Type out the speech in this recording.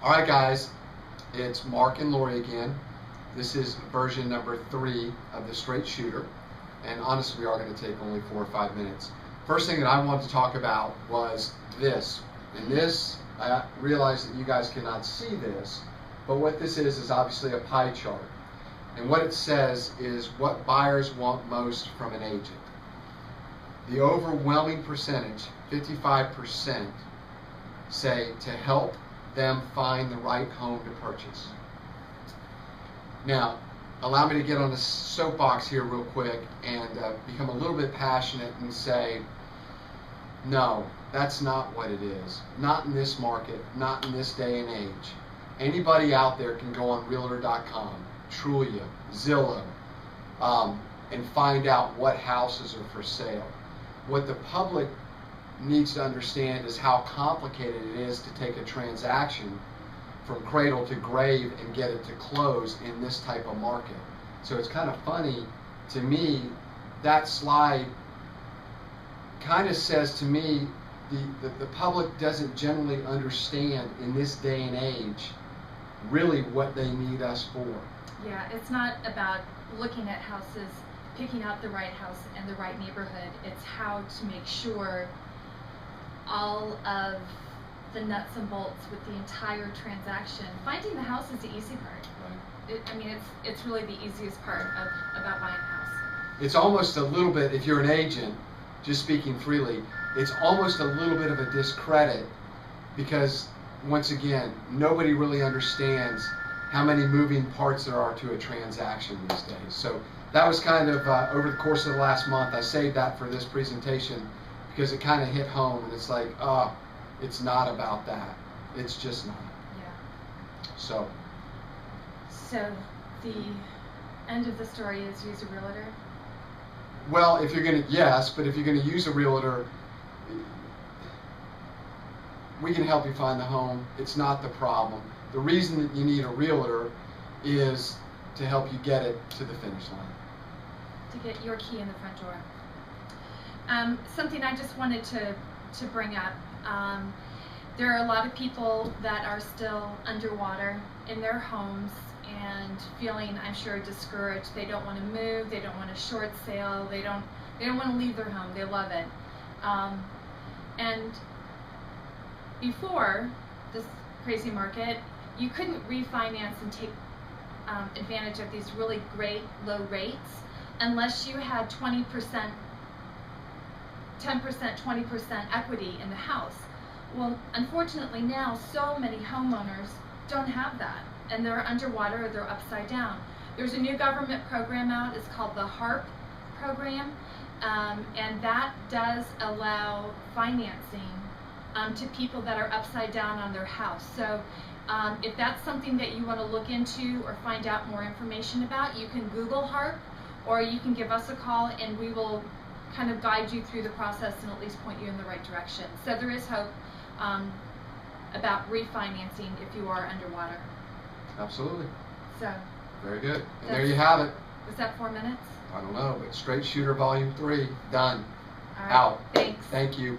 All right, guys, it's Mark and Lori again. This is version number 3 of the Straight Shooter, and honestly, we are going to take only 4 or 5 minutes. First thing that I wanted to talk about was this. And this, I realize that you guys cannot see this, but what this is obviously a pie chart. And what it says is what buyers want most from an agent. The overwhelming percentage, 55%, say to help them find the right home to purchase. Now, allow me to get on the soapbox here real quick and become a little bit passionate and say, no, that's not what it is. Not in this market, not in this day and age. Anybody out there can go on Realtor.com, Trulia, Zillow, and find out what houses are for sale. What the public needs to understand is how complicated it is to take a transaction from cradle to grave and get it to close in this type of market. So it's kind of funny to me, that slide kind of says to me the public doesn't generally understand in this day and age really what they need us for. Yeah, it's not about looking at houses, picking out the right house and the right neighborhood. It's how to make sure all of the nuts and bolts with the entire transaction. Finding the house is the easy part. Right. It's really the easiest part about buying a house. It's almost a little bit, if you're an agent, just speaking freely, it's almost a little bit of a discredit because, once again, nobody really understands how many moving parts there are to a transaction these days. So that was kind of, over the course of the last month, I saved that for this presentation because it kind of hit home, and it's like, it's not about that. It's just not. Yeah. So the end of the story is use a realtor? Well, if you're going to, yes, but if you're going to use a realtor, we can help you find the home. It's not the problem. The reason that you need a realtor is to help you get it to the finish line. To get your key in the front door. Something I just wanted to bring up. There are a lot of people that are still underwater in their homes and feeling, I'm sure, discouraged. They don't want to move. They don't want a short sale. They don't want to leave their home. They love it. And before this crazy market, you couldn't refinance and take advantage of these really great low rates unless you had 20%, 10%, 20% equity in the house. Well, unfortunately now, so many homeowners don't have that, and they're underwater or they're upside down. There's a new government program out, it's called the HARP program, and that does allow financing to people that are upside down on their house. So if that's something that you want to look into or find out more information about, you can Google HARP, or you can give us a call and we will kind of guide you through the process and at least point you in the right direction. So there is hope about refinancing if you are underwater. Absolutely. So. Very good. And there you have it. Was that 4 minutes? I don't know, but Straight Shooter Volume 3, done. All right. Out. Thanks. Thank you.